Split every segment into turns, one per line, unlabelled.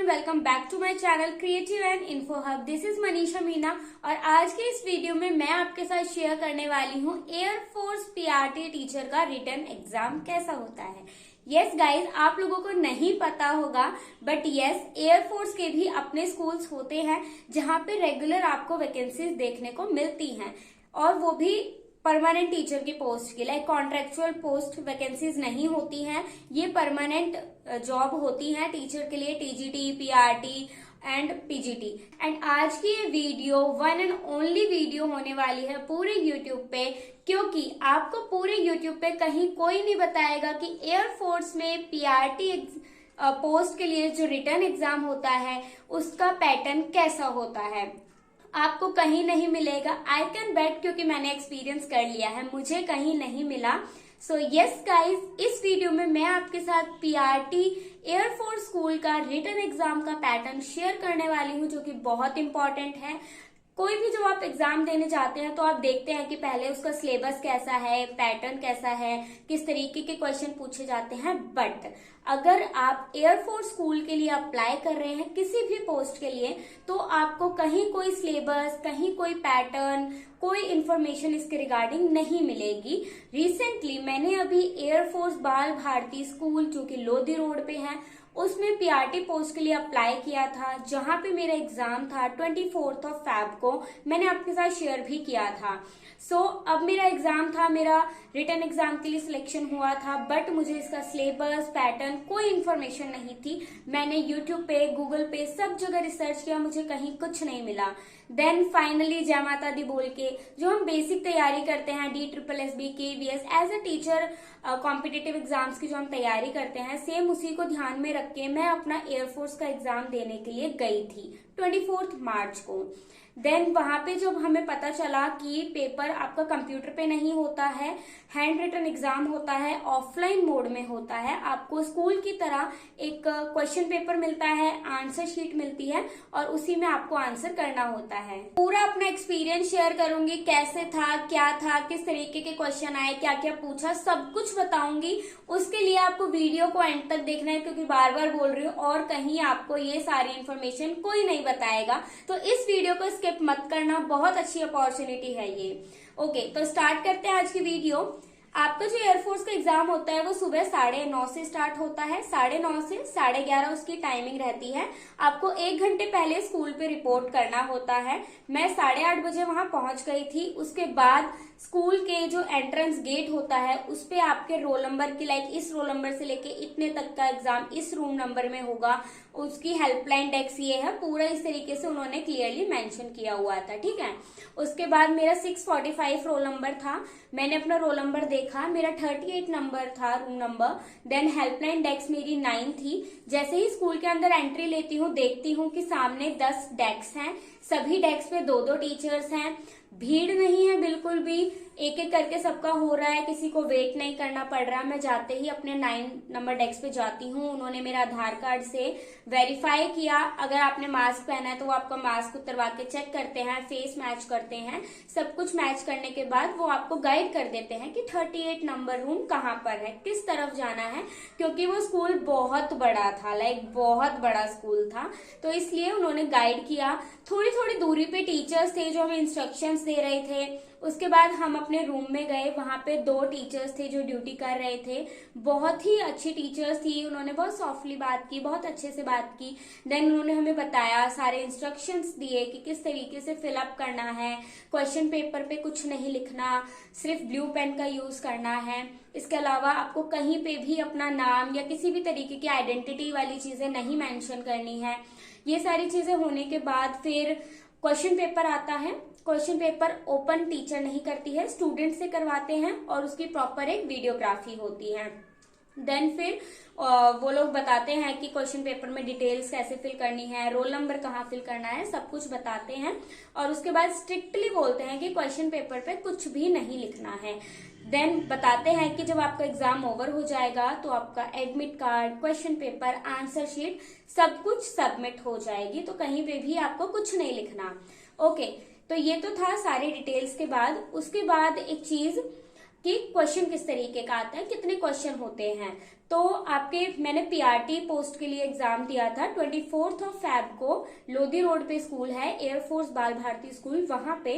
Welcome back to my channel creative and info hub. This is Manisha Meena और आज के इस वीडियो में मैं आपके साथ शेयर करने वाली हूँ एयरफोर्स पीआरटी टीचर का रिटन एग्जाम कैसा होता है। यस गाइज, आप लोगों को नहीं पता होगा बट यस, एयरफोर्स के भी अपने स्कूल्स होते हैं जहाँ पे रेगुलर आपको वैकेंसीज देखने को मिलती हैं और वो भी परमानेंट टीचर की पोस्ट की। लाइक कॉन्ट्रेक्चुअल पोस्ट वैकेंसीज नहीं होती हैं, ये परमानेंट जॉब होती हैं टीचर के लिए, TGT, PRT and PGT. And आज की ये video one and only video होने वाली है पूरे यूट्यूब पे, क्योंकि आपको पूरे यूट्यूब पे कहीं कोई नहीं बताएगा कि एयरफोर्स में पीआरटी पोस्ट के लिए जो रिटन एग्जाम होता है उसका पैटर्न कैसा होता है। आपको कहीं नहीं मिलेगा, आई कैन बेट, क्योंकि मैंने एक्सपीरियंस कर लिया है, मुझे कहीं नहीं मिला। सो यस गाइज, इस वीडियो में मैं आपके साथ पीआरटी एयरफोर्स स्कूल का रिटन एग्जाम का पैटर्न शेयर करने वाली हूँ, जो कि बहुत इंपॉर्टेंट है। कोई भी जब आप एग्जाम देने जाते हैं तो आप देखते हैं कि पहले उसका सिलेबस कैसा है, पैटर्न कैसा है, किस तरीके के क्वेश्चन पूछे जाते हैं। बट अगर आप एयरफोर्स स्कूल के लिए अप्लाई कर रहे हैं किसी भी पोस्ट के लिए, तो आपको कहीं कोई सिलेबस, कहीं कोई पैटर्न, कोई इंफॉर्मेशन इसके रिगार्डिंग नहीं मिलेगी। रिसेंटली मैंने अभी एयरफोर्स बाल भारती स्कूल, जो कि लोधी रोड पे है, उसमें पीआरटी पोस्ट के लिए अप्लाई किया था, जहां पे मेरा एग्जाम था 24 फेब को, मैंने आपके साथ शेयर भी किया था। सो अब मेरा एग्जाम था, मेरा रिटन एग्जाम के लिए सिलेक्शन हुआ था, बट मुझे इसका सिलेबस, पैटर्न कोई इन्फॉर्मेशन नहीं थी। मैंने यूट्यूब पे, गूगल पे, सब जगह रिसर्च किया, मुझे कहीं कुछ नहीं मिला। देन फाइनली जय माता दी बोल के जो हम बेसिक तैयारी करते हैं, DSSB, KVS, as a teacher competitive exams की जो हम तैयारी करते हैं, सेम उसी को ध्यान में रख के मैं अपना एयरफोर्स का एग्जाम देने के लिए गई थी 24 मार्च को। देन वहां पे जब हमें पता चला कि पेपर आपका कंप्यूटर पे नहीं होता है, हैंड रिटन एग्जाम होता है, ऑफलाइन मोड में होता है, आपको स्कूल की तरह एक क्वेश्चन पेपर मिलता है, आंसर शीट मिलती है और उसी में आपको आंसर करना होता है। पूरा अपना एक्सपीरियंस शेयर करूंगी, कैसे था, क्या था, किस तरीके के क्वेश्चन आए, क्या क्या पूछा, सब कुछ बताऊंगी। उसके लिए आपको वीडियो को एंड तक देखना है, क्योंकि बार बार बोल रही हूँ और कहीं आपको ये सारी इन्फॉर्मेशन कोई नहीं बताएगा। तो इस वीडियो को स्किप मत करना, बहुत अच्छी अपॉर्चुनिटी है ये। ओके, तो स्टार्ट करते हैं आज की वीडियो। आपका जो एयरफोर्स का एग्जाम होता है वो सुबह 9:30 से स्टार्ट होता है, 9:30 से 11:30 उसकी टाइमिंग रहती है। आपको 1 घंटे पहले स्कूल पे रिपोर्ट करना होता है। मैं 8:30 बजे वहां पहुंच गई थी। उसके बाद स्कूल के जो एंट्रेंस गेट होता है उस पे आपके रोल नंबर की, लाइक इस रोल नंबर से लेके इतने तक का एग्जाम इस रूम नंबर में होगा, उसकी हेल्पलाइन डेस्क ये है, पूरा इस तरीके से उन्होंने क्लियरली मेंशन किया हुआ था, ठीक है। उसके बाद मेरा 645 रोल नंबर था, मैंने अपना रोल नंबर देखा, मेरा 38 नंबर था room number. Then helpline desk मेरी 9 थी। जैसे ही स्कूल के अंदर एंट्री लेती हूँ, देखती हूँ कि सामने 10 डेस्क हैं, सभी डेस्क पे 2-2 टीचर्स हैं, भीड़ नहीं है बिल्कुल भी, एक एक करके सबका हो रहा है, किसी को वेट नहीं करना पड़ रहा। मैं जाते ही अपने 9 नंबर डेस्क पे जाती हूँ, उन्होंने मेरा आधार कार्ड से वेरीफाई किया, अगर आपने मास्क पहना है तो वो आपका मास्क उतरवा के चेक करते हैं, फेस मैच करते हैं, सब कुछ मैच करने के बाद वो आपको गाइड कर देते हैं कि 38 नंबर रूम कहाँ पर है, किस तरफ जाना है, क्योंकि वो स्कूल बहुत बड़ा था, लाइक बहुत बड़ा स्कूल था, तो इसलिए उन्होंने गाइड किया। थोड़ी थोड़ी दूरी पे टीचर्स थे जो हमें इंस्ट्रक्शंस दे रहे थे। उसके बाद हम अपने रूम में गए, वहां पे 2 टीचर्स थे जो ड्यूटी कर रहे थे, बहुत ही अच्छी टीचर्स थी, उन्होंने बहुत सॉफ्टली बात की, बहुत अच्छे से बात की। देन उन्होंने हमें बताया, सारे इंस्ट्रक्शंस दिए कि किस तरीके से फिलअप करना है, क्वेश्चन पेपर पे कुछ नहीं लिखना, सिर्फ ब्लू पेन का यूज करना है। इसके अलावा आपको कहीं पे भी अपना नाम या किसी भी तरीके की आइडेंटिटी वाली चीजें नहीं मेंशन करनी है। ये सारी चीजें होने के बाद फिर क्वेश्चन पेपर आता है। क्वेश्चन पेपर ओपन टीचर नहीं करती है, स्टूडेंट से करवाते हैं और उसकी प्रॉपर एक वीडियोग्राफी होती है। देन फिर वो लोग बताते हैं कि क्वेश्चन पेपर में डिटेल्स कैसे फिल करनी है, रोल नंबर कहाँ फिल करना है, सब कुछ बताते हैं और उसके बाद स्ट्रिक्टली बोलते हैं कि क्वेश्चन पेपर पे कुछ भी नहीं लिखना है। देन बताते हैं कि जब आपका एग्जाम ओवर हो जाएगा तो आपका admit card, question paper, answer sheet सब कुछ सबमिट हो जाएगी, तो कहीं पे भी आपको कुछ नहीं लिखना। ओके, तो ये तो था सारी डिटेल्स के बाद। उसके बाद एक चीज कि क्वेश्चन किस तरीके का आता है, कितने क्वेश्चन होते हैं। तो आपके मैंने पीआरटी पोस्ट के लिए एग्जाम दिया था 24 फेब को, लोधी रोड पे स्कूल है, एयरफोर्स बाल भारती स्कूल, वहां पे।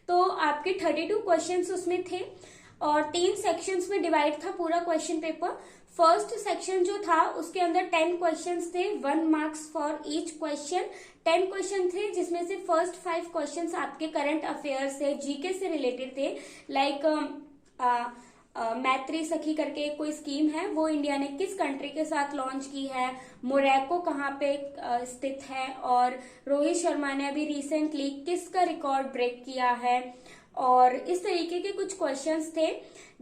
तो आपके 32 क्वेश्चंस उसमें थे और 3 सेक्शंस में डिवाइड था पूरा क्वेश्चन पेपर। फर्स्ट सेक्शन जो था उसके अंदर 10 क्वेश्चंस थे, 1 marks for each question. 10 question थे जिसमें से फर्स्ट 5 क्वेश्चंस आपके करंट अफेयर से, जीके से रिलेटेड थे। लाइक मैत्री सखी करके कोई स्कीम है, वो इंडिया ने किस कंट्री के साथ लॉन्च की है, मोरक्को कहाँ पे स्थित है, और रोहित शर्मा ने अभी रिसेंटली किसका रिकॉर्ड ब्रेक किया है, और इस तरीके के कुछ क्वेश्चंस थे।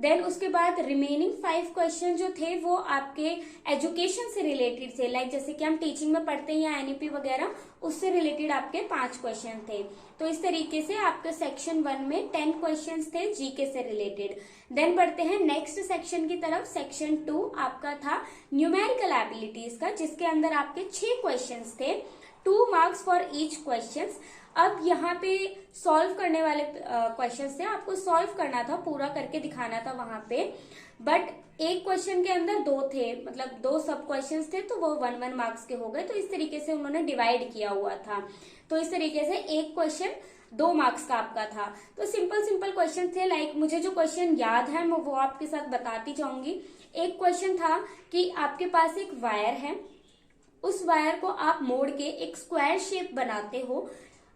देन उसके बाद रिमेनिंग 5 क्वेश्चन जो थे वो आपके एजुकेशन से रिलेटेड थे, लाइक जैसे कि हम टीचिंग में पढ़ते हैं या एनईपी वगैरह, उससे रिलेटेड आपके 5 क्वेश्चन थे। तो इस तरीके से आपके सेक्शन 1 में 10 क्वेश्चंस थे जीके से रिलेटेड। देन बढ़ते हैं नेक्स्ट सेक्शन की तरफ। सेक्शन 2 आपका था न्यूमेरिकल एबिलिटीज का, जिसके अंदर आपके 6 क्वेश्चंस थे, 2 मार्क्स फॉर ईच क्वेश्चंस। अब यहाँ पे सॉल्व करने वाले क्वेश्चंस थे, आपको सॉल्व करना था, पूरा करके दिखाना था वहां पे। बट एक क्वेश्चन के अंदर 2 थे, मतलब 2 सब क्वेश्चंस थे, तो वो 1-1 मार्क्स के हो गए। तो इस तरीके से उन्होंने डिवाइड किया हुआ था। तो इस तरीके से एक क्वेश्चन 2 मार्क्स का आपका था। तो सिंपल सिंपल क्वेश्चन थे। लाइक मुझे जो क्वेश्चन याद है मैं वो आपके साथ बताती जाऊंगी। एक क्वेश्चन था कि आपके पास एक वायर है, उस वायर को आप मोड़ के एक स्क्वायर शेप बनाते हो।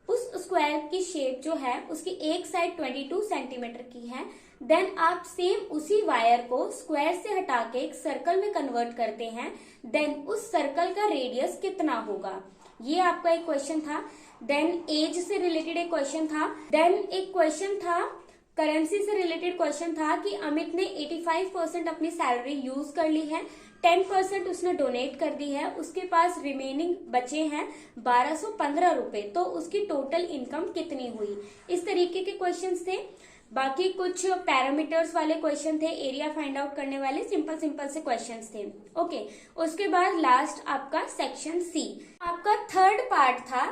उस स्क्वायर की शेप जो है उसकी एक साइड 22 सेंटीमीटर की है। देन आप सेम उसी वायर को स्क्वायर से हटा के एक सर्कल में कन्वर्ट करते हैं। देन उस सर्कल का रेडियस कितना होगा, ये आपका एक क्वेश्चन था। देन एज से रिलेटेड एक क्वेश्चन था। देन एक क्वेश्चन था करेंसी से रिलेटेड क्वेश्चन था कि अमित ने 85% अपनी सैलरी यूज कर ली है, 10% उसने डोनेट कर दी है, उसके पास रिमेनिंग बचे हैं 1215 रुपए, तो उसकी टोटल इनकम कितनी हुई। इस तरीके के क्वेश्चंस थे। बाकी कुछ पैरामीटर्स वाले क्वेश्चन थे, एरिया फाइंड आउट करने वाले सिंपल सिंपल से क्वेश्चंस थे। ओके, उसके बाद लास्ट आपका सेक्शन सी, आपका थर्ड पार्ट था।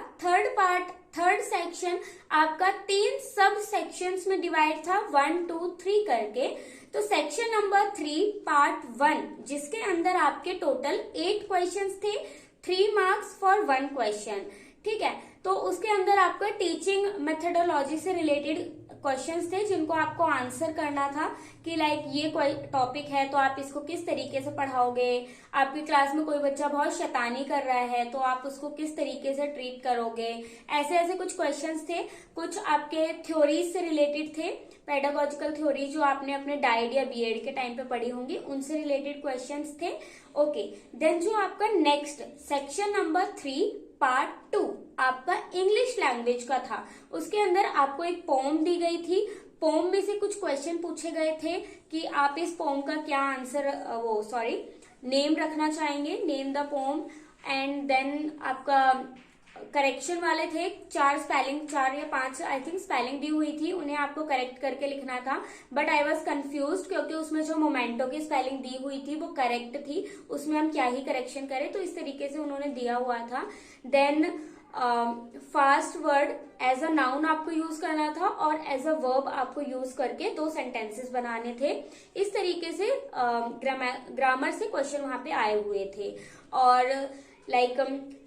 थर्ड सेक्शन आपका 3 सब सेक्शंस में डिवाइड था, 1, 2, 3 करके। तो सेक्शन नंबर 3 पार्ट 1, जिसके अंदर आपके टोटल 8 क्वेश्चंस थे, 3 मार्क्स फॉर 1 क्वेश्चन। ठीक है, तो उसके अंदर आपका टीचिंग मेथडोलॉजी से रिलेटेड क्वेश्चंस थे जिनको आपको आंसर करना था कि लाइक ये कोई टॉपिक है तो आप इसको किस तरीके से पढ़ाओगे। आपकी क्लास में कोई बच्चा बहुत शैतानी कर रहा है तो आप उसको किस तरीके से ट्रीट करोगे। ऐसे ऐसे कुछ क्वेश्चंस थे। कुछ आपके थ्योरीज से रिलेटेड थे, पेडागोजिकल थ्योरी जो आपने अपने डाइड या बीएड के टाइम पे पढ़ी होंगी, उनसे रिलेटेड क्वेश्चंस थे। ओके, देन जो आपका नेक्स्ट सेक्शन नंबर 3 पार्ट 2 आपका इंग्लिश लैंग्वेज का था। उसके अंदर आपको एक पोम दी गई थी, पोम में से कुछ क्वेश्चन पूछे गए थे कि आप इस पोम का क्या आंसर नेम रखना चाहेंगे, name the poem. And then आपका करेक्शन वाले थे, 4 या 5 आई थिंक स्पेलिंग दी हुई थी, उन्हें आपको करेक्ट करके लिखना था। बट आई वॉज कंफ्यूज क्योंकि उसमें जो मोमेंटो की स्पेलिंग दी हुई थी वो करेक्ट थी, उसमें हम क्या ही करेक्शन करें, तो इस तरीके से उन्होंने दिया हुआ था। Then first word as a noun आपको यूज करना था और एज अ वर्ब आपको यूज करके 2 सेंटेंसेस बनाने थे। इस तरीके से ग्रामर से क्वेश्चन वहां पे आए हुए थे। और like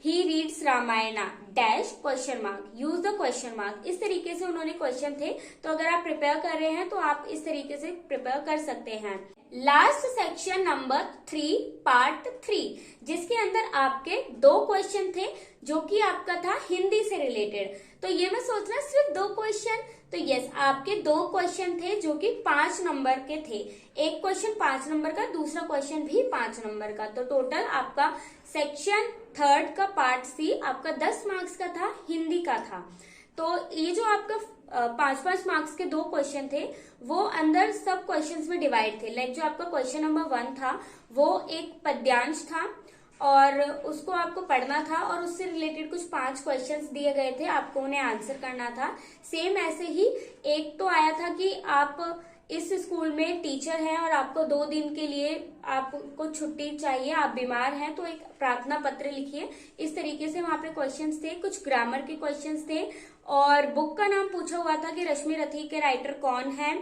he reads Ramayana dash question mark, use the question mark, इस तरीके से उन्होंने क्वेश्चन थे। तो अगर आप प्रिपेयर कर रहे हैं तो आप इस तरीके से प्रिपेयर कर सकते हैं। लास्ट सेक्शन नंबर 3 पार्ट 3, जिसके अंदर आपके 2 क्वेश्चन थे जो कि आपका था हिंदी से रिलेटेड। तो ये मैं सोच रहा सिर्फ 2 क्वेश्चन, तो यस आपके 2 क्वेश्चन थे जो कि 5 नंबर के थे। एक क्वेश्चन 5 नंबर का, दूसरा क्वेश्चन भी 5 नंबर का। तो टोटल आपका सेक्शन 3 का पार्ट सी आपका 10 मार्क्स का था, हिंदी का था। तो ये जो आपका 5-5 मार्क्स के 2 क्वेश्चन थे वो अंदर सब क्वेश्चंस में डिवाइड थे। लाइक जो आपका क्वेश्चन नंबर 1 था वो एक पद्यांश था और उसको आपको पढ़ना था और उससे रिलेटेड कुछ 5 क्वेश्चंस दिए गए थे, आपको उन्हें आंसर करना था। सेम ऐसे ही एक तो आया था कि आप इस स्कूल में टीचर हैं और आपको 2 दिन के लिए आपको छुट्टी चाहिए, आप बीमार हैं, तो एक प्रार्थना पत्र लिखिए। इस तरीके से वहां पे क्वेश्चंस थे। कुछ ग्रामर के क्वेश्चंस थे और बुक का नाम पूछा हुआ था कि रश्मि रथी के राइटर कौन है।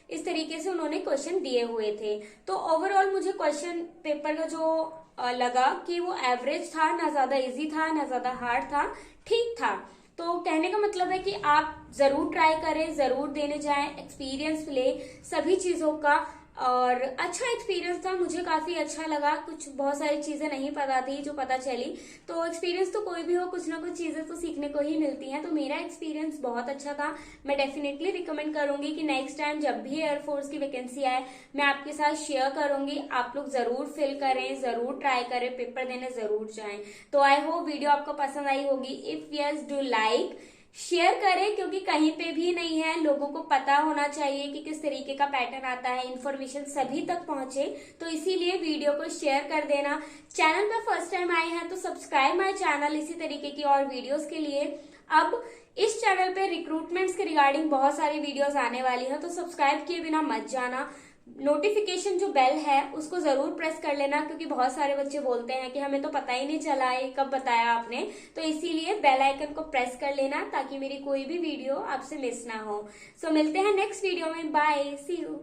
इस तरीके से उन्होंने क्वेश्चन दिए हुए थे। तो ओवरऑल मुझे क्वेश्चन पेपर का जो लगा कि वो एवरेज था, ना ज्यादा इजी था ना ज्यादा हार्ड था, ठीक था। तो कहने का मतलब है कि आप जरूर ट्राई करें, जरूर देने जाएं, एक्सपीरियंस ले सभी चीजों का। और अच्छा एक्सपीरियंस था, मुझे काफी अच्छा लगा। कुछ बहुत सारी चीजें नहीं पता थी जो पता चली। तो एक्सपीरियंस तो कोई भी हो, कुछ ना कुछ चीजें तो सीखने को ही मिलती हैं। तो मेरा एक्सपीरियंस बहुत अच्छा था। मैं डेफिनेटली रिकमेंड करूंगी कि नेक्स्ट टाइम जब भी एयरफोर्स की वैकेंसी आए मैं आपके साथ शेयर करूंगी। आप लोग जरूर फिल करें, जरूर ट्राई करें, पेपर देने जरूर जाएं। तो आई होप वीडियो आपको पसंद आई होगी। If yes, do like, share करें, क्योंकि कहीं पे भी नहीं है, लोगों को पता होना चाहिए कि किस तरीके का पैटर्न आता है, इन्फॉर्मेशन सभी तक पहुंचे। तो इसीलिए वीडियो को शेयर कर देना। चैनल पे फर्स्ट टाइम आए हैं तो सब्सक्राइब माय चैनल इसी तरीके की और वीडियोस के लिए। अब इस चैनल पे रिक्रूटमेंट्स के रिगार्डिंग बहुत सारी वीडियोस आने वाली है, तो सब्सक्राइब किए बिना मत जाना। नोटिफिकेशन जो बेल है उसको जरूर प्रेस कर लेना, क्योंकि बहुत सारे बच्चे बोलते हैं कि हमें तो पता ही नहीं चला है, कब बताया आपने। तो इसीलिए बेल आइकन को प्रेस कर लेना ताकि मेरी कोई भी वीडियो आपसे मिस ना हो। सो मिलते हैं नेक्स्ट वीडियो में। Bye, see you.